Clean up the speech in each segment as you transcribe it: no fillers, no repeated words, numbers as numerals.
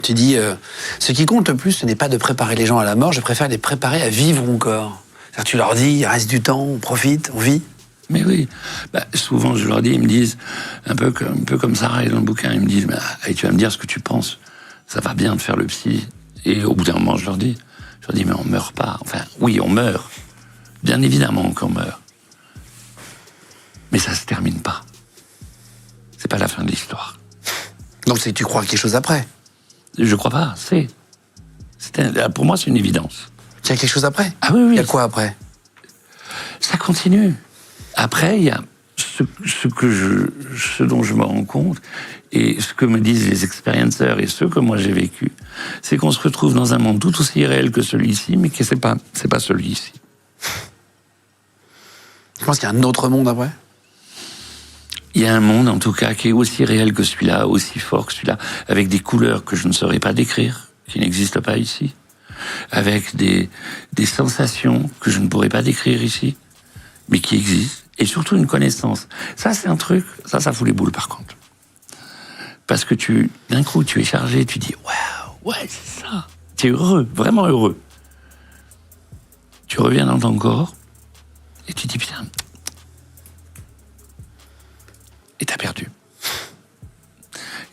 Tu dis, ce qui compte le plus, ce n'est pas de préparer les gens à la mort, je préfère les préparer à vivre encore. C'est-à-dire, tu leur dis, il reste du temps, on profite, on vit. Mais oui, souvent je leur dis, ils me disent, un peu comme Sarah dans le bouquin, ils me disent, hey, tu vas me dire ce que tu penses, ça va bien de faire le psy. Et au bout d'un moment, je leur dis, mais on meurt pas. Enfin, oui, on meurt. Bien évidemment qu'on meurt. Mais ça se termine pas. C'est pas la fin de l'histoire. Donc tu crois quelque chose après? Je crois pas, pour moi, c'est une évidence. Il y a quelque chose après? Ah oui, oui. Il y a quoi après? Ça continue. Après, il y a ce dont je me rends compte, et ce que me disent les experienceurs et ce que moi j'ai vécu, c'est qu'on se retrouve dans un monde tout aussi réel que celui-ci, mais que c'est pas celui-ci. Je pense qu'il y a un autre monde après? Il y a un monde, en tout cas, qui est aussi réel que celui-là, aussi fort que celui-là, avec des couleurs que je ne saurais pas décrire, qui n'existent pas ici, avec des sensations que je ne pourrais pas décrire ici, mais qui existent, et surtout une connaissance. Ça, c'est un truc, ça fout les boules, par contre. Parce que d'un coup, tu es chargé, tu dis, waouh, ouais, c'est ça. Tu es heureux, vraiment heureux. Tu reviens dans ton corps, et tu dis, putain, et t'as perdu.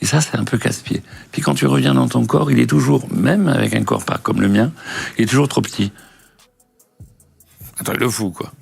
Et ça, c'est un peu casse-pied. Puis quand tu reviens dans ton corps, il est toujours, même avec un corps pas comme le mien, il est toujours trop petit. Attends, il le fout, quoi.